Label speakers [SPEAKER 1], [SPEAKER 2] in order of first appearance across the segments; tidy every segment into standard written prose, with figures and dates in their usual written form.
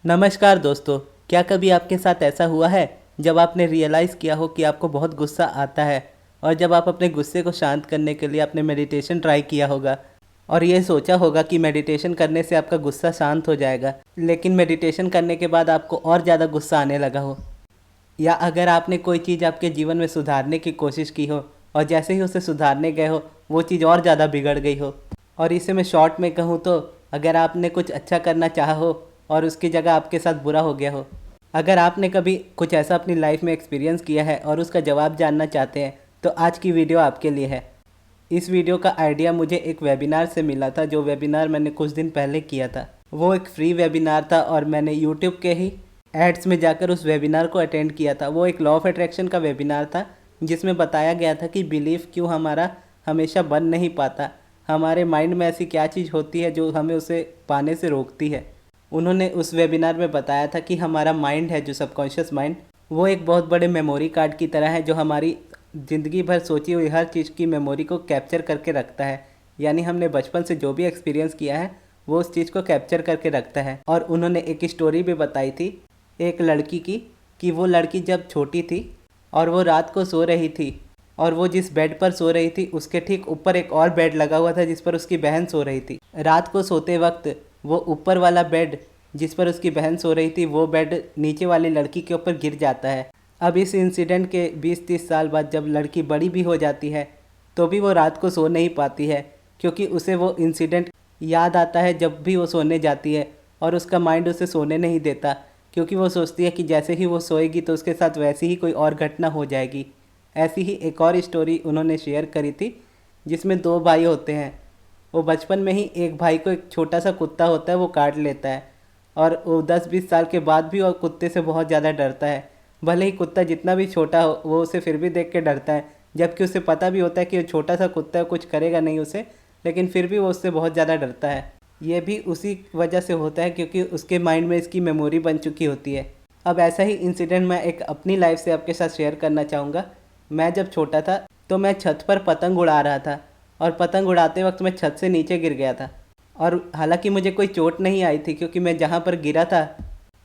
[SPEAKER 1] नमस्कार दोस्तों। क्या कभी आपके साथ ऐसा हुआ है जब आपने रियलाइज़ किया हो कि आपको बहुत गुस्सा आता है और जब आप अपने गुस्से को शांत करने के लिए आपने मेडिटेशन ट्राई किया होगा और ये सोचा होगा कि मेडिटेशन करने से आपका गुस्सा शांत हो जाएगा, लेकिन मेडिटेशन करने के बाद आपको और ज़्यादा गुस्सा आने लगा हो। या अगर आपने कोई चीज़ आपके जीवन में सुधारने की कोशिश की हो और जैसे ही उसे सुधारने गए हो वो चीज़ और ज़्यादा बिगड़ गई हो। और इसे मैं शॉर्ट में कहूँ तो अगर आपने कुछ अच्छा करना चाहा हो और उसकी जगह आपके साथ बुरा हो गया हो। अगर आपने कभी कुछ ऐसा अपनी लाइफ में एक्सपीरियंस किया है और उसका जवाब जानना चाहते हैं तो आज की वीडियो आपके लिए है। इस वीडियो का आइडिया मुझे एक वेबिनार से मिला था, जो वेबिनार मैंने कुछ दिन पहले किया था। वो एक फ्री वेबिनार था और मैंने यूट्यूब के ही एड्स में जाकर उस वेबिनार को अटेंड किया था। वो एक लॉ ऑफ अट्रैक्शन का वेबिनार था जिसमें बताया गया था कि बिलीफ क्यों हमारा हमेशा बन नहीं पाता, हमारे माइंड में ऐसी क्या चीज़ होती है जो हमें उसे पाने से रोकती है। उन्होंने उस वेबिनार में बताया था कि हमारा माइंड है, जो सबकॉन्शियस माइंड, वो एक बहुत बड़े मेमोरी कार्ड की तरह है जो हमारी ज़िंदगी भर सोची हुई हर चीज़ की मेमोरी को कैप्चर करके रखता है। यानी हमने बचपन से जो भी एक्सपीरियंस किया है वो उस चीज़ को कैप्चर करके रखता है। और उन्होंने एक स्टोरी भी बताई थी एक लड़की की, कि वो लड़की जब छोटी थी और वो रात को सो रही थी और वो जिस बेड पर सो रही थी उसके ठीक ऊपर एक और बेड लगा हुआ था जिस पर उसकी बहन सो रही थी। रात को सोते वक्त वो ऊपर वाला बेड जिस पर उसकी बहन सो रही थी वो बेड नीचे वाली लड़की के ऊपर गिर जाता है। अब इस इंसिडेंट के 20-30 साल बाद जब लड़की बड़ी भी हो जाती है तो भी वो रात को सो नहीं पाती है, क्योंकि उसे वो इंसिडेंट याद आता है जब भी वो सोने जाती है और उसका माइंड उसे सोने नहीं देता, क्योंकि वो सोचती है कि जैसे ही वो सोएगी तो उसके साथ वैसी ही कोई और घटना हो जाएगी। ऐसी ही एक और स्टोरी उन्होंने शेयर करी थी जिसमें दो भाई होते हैं। वो बचपन में ही एक भाई को एक छोटा सा कुत्ता होता है वो काट लेता है और वो 10-20 साल के बाद भी वो कुत्ते से बहुत ज़्यादा डरता है। भले ही कुत्ता जितना भी छोटा हो वो उसे फिर भी देख के डरता है, जबकि उसे पता भी होता है कि वो छोटा सा कुत्ता है, कुछ करेगा नहीं उसे, लेकिन फिर भी वो उससे बहुत ज़्यादा डरता है। ये भी उसी वजह से होता है क्योंकि उसके माइंड में इसकी मेमोरी बन चुकी होती है। अब ऐसा ही इंसिडेंट मैं एक अपनी लाइफ से आपके साथ शेयर करना चाहूँगा। मैं जब छोटा था तो मैं छत पर पतंग उड़ा रहा था और पतंग उड़ाते वक्त मैं छत से नीचे गिर गया था। और हालांकि मुझे कोई चोट नहीं आई थी क्योंकि मैं जहाँ पर गिरा था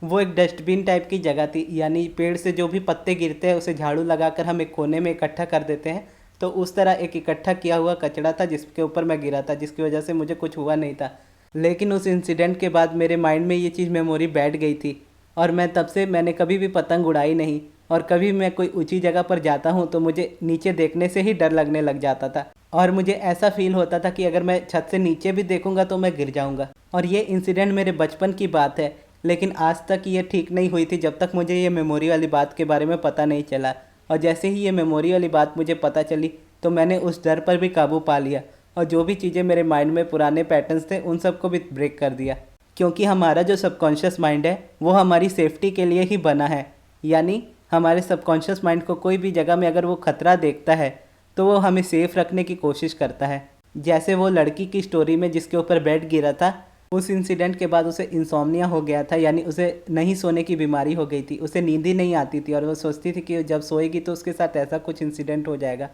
[SPEAKER 1] वो एक डस्टबिन टाइप की जगह थी, यानी पेड़ से जो भी पत्ते गिरते हैं उसे झाड़ू लगाकर हम एक कोने में इकट्ठा कर देते हैं, तो उस तरह एक इकट्ठा किया हुआ कचरा था जिसके ऊपर मैं गिरा था, जिसकी वजह से मुझे कुछ हुआ नहीं था। लेकिन उस इंसिडेंट के बाद मेरे माइंड में ये चीज़ मेमोरी बैठ गई थी और मैं तब से मैंने कभी भी पतंग उड़ाई नहीं। और कभी मैं कोई ऊंची जगह पर जाता हूँ तो मुझे नीचे देखने से ही डर लगने लग जाता था और मुझे ऐसा फील होता था कि अगर मैं छत से नीचे भी देखूंगा तो मैं गिर जाऊंगा। और ये इंसिडेंट मेरे बचपन की बात है, लेकिन आज तक ये ठीक नहीं हुई थी जब तक मुझे ये मेमोरी वाली बात के बारे में पता नहीं चला। और जैसे ही ये मेमोरी वाली बात मुझे पता चली तो मैंने उस डर पर भी काबू पा लिया और जो भी चीज़ें मेरे माइंड में पुराने पैटर्न्स थे उन सबको भी ब्रेक कर दिया। क्योंकि हमारा जो सबकॉन्शियस माइंड है वो हमारी सेफ्टी के लिए ही बना है। यानी हमारे सबकॉन्शियस माइंड को कोई भी जगह में अगर वो खतरा देखता है तो वो हमें सेफ रखने की कोशिश करता है। जैसे वो लड़की की स्टोरी में जिसके ऊपर बेड गिरा था, उस इंसिडेंट के बाद उसे इंसोम्निया हो गया था, यानी उसे नहीं सोने की बीमारी हो गई थी, उसे नींद ही नहीं आती थी और वो सोचती थी कि जब सोएगी तो उसके साथ ऐसा कुछ इंसिडेंट हो जाएगा।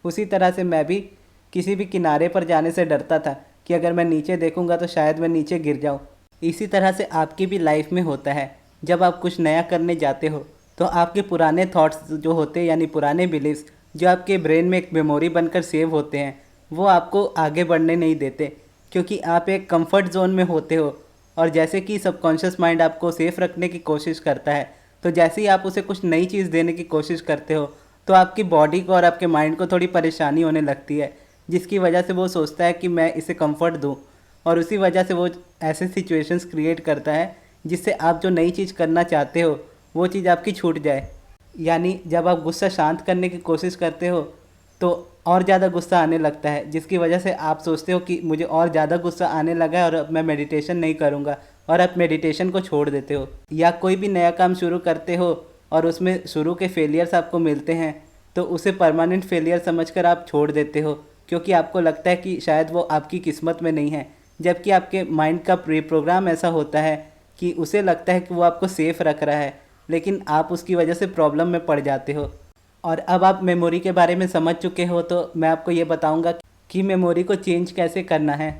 [SPEAKER 1] उसी तरह से मैं भी किसी भी किनारे पर जाने से डरता था कि अगर मैं नीचे देखूंगा तो शायद मैं नीचे गिर जाऊं। इसी तरह से आपकी भी लाइफ में होता है। जब आप कुछ नया करने जाते हो तो आपके पुराने थॉट्स जो होते हैं, यानी पुराने बिलीव्स जो आपके ब्रेन में एक मेमोरी बनकर सेव होते हैं, वो आपको आगे बढ़ने नहीं देते, क्योंकि आप एक कंफर्ट जोन में होते हो। और जैसे कि सबकॉन्शियस माइंड आपको सेफ रखने की कोशिश करता है, तो जैसे ही आप उसे कुछ नई चीज़ देने की कोशिश करते हो तो आपकी बॉडी को और आपके माइंड को थोड़ी परेशानी होने लगती है, जिसकी वजह से वो सोचता है कि मैं इसे कंफर्ट दूँ। और उसी वजह से वो ऐसे सिचुएशंस क्रिएट करता है जिससे आप जो नई चीज़ करना चाहते हो वो चीज़ आपकी छूट जाए। यानी जब आप गुस्सा शांत करने की कोशिश करते हो तो और ज़्यादा गुस्सा आने लगता है, जिसकी वजह से आप सोचते हो कि मुझे और ज़्यादा गुस्सा आने लगा है और अब मैं मेडिटेशन नहीं करूँगा, और आप मेडिटेशन को छोड़ देते हो। या कोई भी नया काम शुरू करते हो और उसमें शुरू के फेलियर्स आपको मिलते हैं तो उसे परमानेंट फेलियर समझकर आप छोड़ देते हो, क्योंकि आपको लगता है कि शायद वो आपकी किस्मत में नहीं है, जबकि आपके माइंड का प्री प्रोग्राम ऐसा होता है कि उसे लगता है कि वो आपको सेफ रख रहा है, लेकिन आप उसकी वजह से प्रॉब्लम में पड़ जाते हो। और अब आप मेमोरी के बारे में समझ चुके हो तो मैं आपको ये बताऊंगा कि मेमोरी को चेंज कैसे करना है।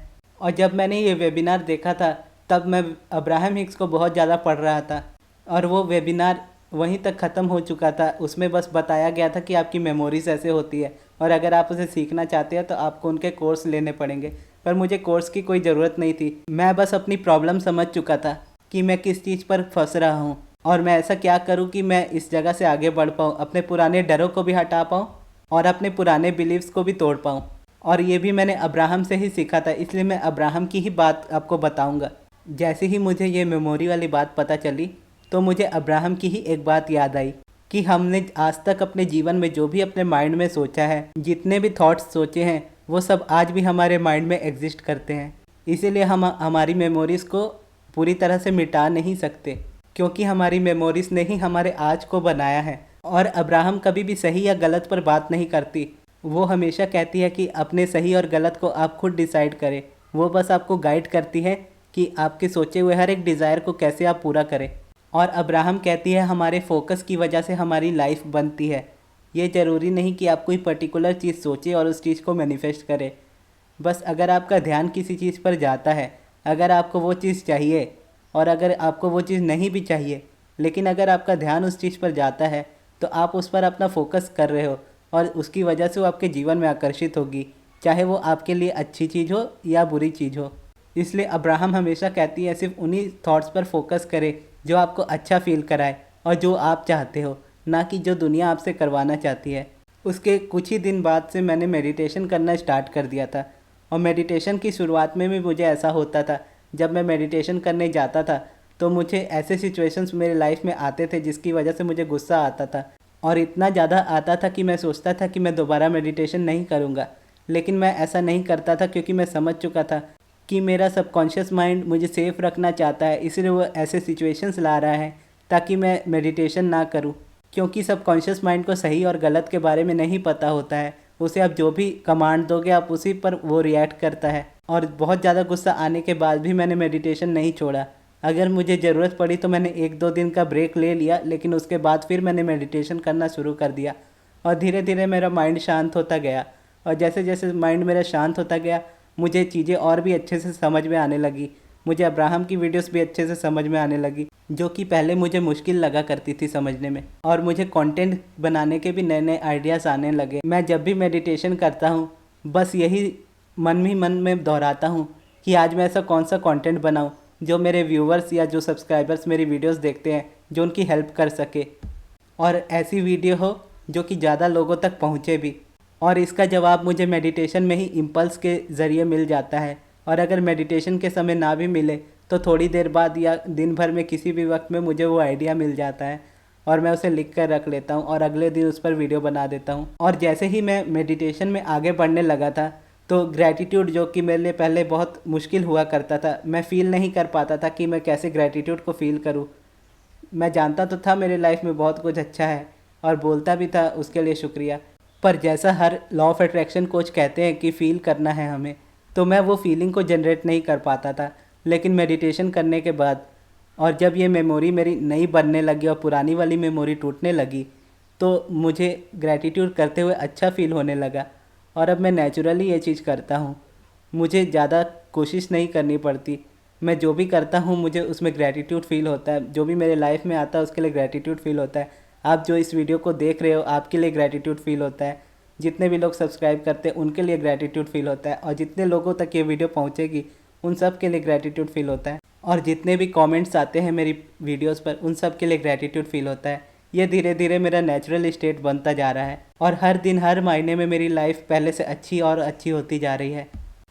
[SPEAKER 1] और जब मैंने ये वेबिनार देखा था तब मैं अब्राहम हिक्स को बहुत ज़्यादा पढ़ रहा था और वो वेबिनार वहीं तक ख़त्म हो चुका था। उसमें बस बताया गया था कि आपकी मेमोरीज ऐसे होती है और अगर आप उसे सीखना चाहते हैं तो आपको उनके कोर्स लेने पड़ेंगे। पर मुझे कोर्स की कोई ज़रूरत नहीं थी, मैं बस अपनी प्रॉब्लम समझ चुका था कि मैं किस चीज़ पर फंस रहा हूँ और मैं ऐसा क्या करूँ कि मैं इस जगह से आगे बढ़ पाऊँ, अपने पुराने डरों को भी हटा पाऊँ और अपने पुराने बिलीव्स को भी तोड़ पाऊँ। और ये भी मैंने अब्राहम से ही सीखा था, इसलिए मैं अब्राहम की ही बात आपको बताऊँगा। जैसे ही मुझे ये मेमोरी वाली बात पता चली तो मुझे अब्राहम की ही एक बात याद आई कि हमने आज तक अपने जीवन में जो भी अपने माइंड में सोचा है, जितने भी थॉट्स सोचे हैं, वो सब आज भी हमारे माइंड में एग्जिस्ट करते हैं। इसीलिए हम हमारी मेमोरीज़ को पूरी तरह से मिटा नहीं सकते, क्योंकि हमारी मेमोरीज़ ने ही हमारे आज को बनाया है। और अब्राहम कभी भी सही या गलत पर बात नहीं करती, वो हमेशा कहती है कि अपने सही और गलत को आप खुद डिसाइड करें। वो बस आपको गाइड करती है कि आपके सोचे हुए हर एक डिज़ायर को कैसे आप पूरा करें। और अब्राहम कहती है हमारे फोकस की वजह से हमारी लाइफ बनती है। ये ज़रूरी नहीं कि आप कोई पर्टिकुलर चीज़ सोचे और उस चीज़ को मैनिफेस्ट करें। बस अगर आपका ध्यान किसी चीज़ पर जाता है, अगर आपको वो चीज़ चाहिए और अगर आपको वो चीज़ नहीं भी चाहिए, लेकिन अगर आपका ध्यान उस चीज़ पर जाता है तो आप उस पर अपना फोकस कर रहे हो और उसकी वजह से वो आपके जीवन में आकर्षित होगी, चाहे वो आपके लिए अच्छी चीज़ हो या बुरी चीज़ हो। इसलिए अब्राहम हमेशा कहती है सिर्फ उन्हीं थॉट्स पर फोकस करें जो आपको अच्छा फील कराए और जो आप चाहते हो, ना कि जो दुनिया आपसे करवाना चाहती है। उसके कुछ ही दिन बाद से मैंने मेडिटेशन करना स्टार्ट कर दिया था और मेडिटेशन की शुरुआत में भी मुझे ऐसा होता था, जब मैं मेडिटेशन करने जाता था तो मुझे ऐसे सिचुएशंस मेरे लाइफ में आते थे जिसकी वजह से मुझे गुस्सा आता था और इतना ज़्यादा आता था कि मैं सोचता था कि मैं दोबारा मेडिटेशन नहीं करूँगा। लेकिन मैं ऐसा नहीं करता था क्योंकि मैं समझ चुका था कि मेरा सबकॉन्शियस माइंड मुझे सेफ रखना चाहता है, इसलिए वो ऐसे सिचुएशंस ला रहा है ताकि मैं मेडिटेशन ना करूं। क्योंकि सबकॉन्शियस माइंड को सही और गलत के बारे में नहीं पता होता है, उसे आप जो भी कमांड दोगे आप उसी पर वो रिएक्ट करता है। और बहुत ज़्यादा गुस्सा आने के बाद भी मैंने मेडिटेशन नहीं छोड़ा। अगर मुझे ज़रूरत पड़ी तो मैंने 1-2 दिन का ब्रेक ले लिया, लेकिन उसके बाद फिर मैंने मेडिटेशन करना शुरू कर दिया और धीरे धीरे मेरा माइंड शांत होता गया। और जैसे जैसे माइंड मेरा शांत होता गया मुझे चीज़ें और भी अच्छे से समझ में आने लगी। मुझे अब्राहम की वीडियोस भी अच्छे से समझ में आने लगी, जो कि पहले मुझे मुश्किल लगा करती थी समझने में। और मुझे कंटेंट बनाने के भी नए नए आइडियाज़ आने लगे। मैं जब भी मेडिटेशन करता हूँ बस यही मन ही मन में दोहराता हूँ कि आज मैं ऐसा कौन सा कंटेंट बनाऊँ जो मेरे व्यूवर्स या जो सब्सक्राइबर्स मेरी वीडियोस देखते हैं जो उनकी हेल्प कर सके, और ऐसी वीडियो हो जो कि ज़्यादा लोगों तक पहुँचे भी। और इसका जवाब मुझे मेडिटेशन में ही इम्पल्स के ज़रिए मिल जाता है। और अगर मेडिटेशन के समय ना भी मिले तो थोड़ी देर बाद या दिन भर में किसी भी वक्त में मुझे वो आइडिया मिल जाता है और मैं उसे लिख कर रख लेता हूँ और अगले दिन उस पर वीडियो बना देता हूँ। और जैसे ही मैं मेडिटेशन में आगे बढ़ने लगा था तो ग्रैटिट्यूड, जो कि मेरे लिए पहले बहुत मुश्किल हुआ करता था, मैं फ़ील नहीं कर पाता था कि मैं कैसे ग्रैटिट्यूड को फ़ील करूँ। मैं जानता तो था मेरे लाइफ में बहुत कुछ अच्छा है और बोलता भी था उसके लिए शुक्रिया, पर जैसा हर लॉ ऑफ अट्रैक्शन कोच कहते हैं कि फ़ील करना है हमें, तो मैं वो फीलिंग को जनरेट नहीं कर पाता था। लेकिन मेडिटेशन करने के बाद और जब ये मेमोरी मेरी नई बनने लगी और पुरानी वाली मेमोरी टूटने लगी तो मुझे ग्रैटिट्यूड करते हुए अच्छा फ़ील होने लगा। और अब मैं नेचुरली ये चीज़ करता हूँ, मुझे ज़्यादा कोशिश नहीं करनी पड़ती। मैं जो भी करता हूँ मुझे उसमें ग्रैटिट्यूड फ़ील होता है, जो भी मेरे लाइफ में आता है उसके लिए ग्रैटिट्यूड फ़ील होता है। आप जो इस वीडियो को देख रहे हो आपके लिए ग्रैटिट्यूड फ़ील होता है, जितने भी लोग सब्सक्राइब करते हैं उनके लिए ग्रैटिट्यूड फ़ील होता है, और जितने लोगों तक ये वीडियो पहुँचेगी उन सब के लिए ग्रैटिट्यूड फ़ील होता है, और जितने भी कमेंट्स आते हैं मेरी वीडियोस पर उन सब के लिए ग्रैटिट्यूड फ़ील होता है। ये धीरे धीरे मेरा नेचुरल स्टेट बनता जा रहा है और हर दिन हर महीने में मेरी लाइफ पहले से अच्छी और अच्छी होती जा रही है।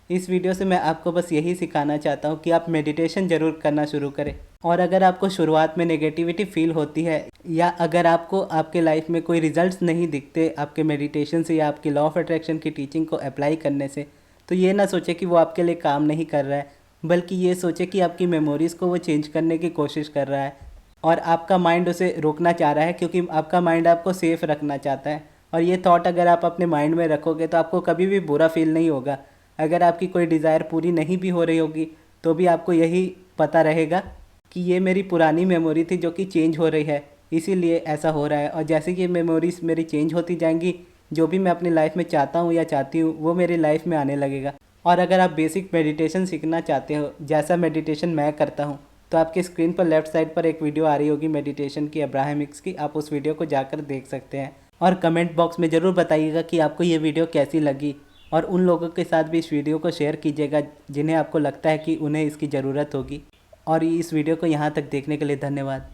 [SPEAKER 1] इस वीडियो से मैं आपको बस यही सिखाना चाहता हूँ कि आप मेडिटेशन ज़रूर करना शुरू करें। और अगर आपको शुरुआत में नेगेटिविटी फील होती है या अगर आपको आपके लाइफ में कोई रिजल्ट्स नहीं दिखते आपके मेडिटेशन से या आपकी लॉ ऑफ अट्रैक्शन की टीचिंग को अप्लाई करने से, तो ये ना सोचे कि वो आपके लिए काम नहीं कर रहा है, बल्कि ये सोचे कि आपकी मेमोरीज़ को वो चेंज करने की कोशिश कर रहा है और आपका माइंड उसे रोकना चाह रहा है, क्योंकि आपका माइंड आपको सेफ़ रखना चाहता है। और ये थॉट अगर आप अपने माइंड में रखोगे तो आपको कभी भी बुरा फील नहीं होगा। अगर आपकी कोई डिज़ायर पूरी नहीं भी हो रही होगी तो भी आपको यही पता रहेगा कि ये मेरी पुरानी मेमोरी थी जो कि चेंज हो रही है, इसीलिए ऐसा हो रहा है। और जैसे कि मेमोरीज मेरी चेंज होती जाएंगी, जो भी मैं अपनी लाइफ में चाहता हूँ या चाहती हूँ वो मेरी लाइफ में आने लगेगा। और अगर आप बेसिक मेडिटेशन सीखना चाहते हो, जैसा मेडिटेशन मैं करता हूँ, तो आपकी स्क्रीन पर लेफ्ट साइड पर एक वीडियो आ रही होगी मेडिटेशन की, अब्राहमिक्स की। आप उस वीडियो को जाकर देख सकते हैं। और कमेंट बॉक्स में ज़रूर बताइएगा कि आपको ये वीडियो कैसी लगी, और उन लोगों के साथ भी इस वीडियो को शेयर कीजिएगा जिन्हें आपको लगता है कि उन्हें इसकी ज़रूरत होगी। और इस वीडियो को यहाँ तक देखने के लिए धन्यवाद।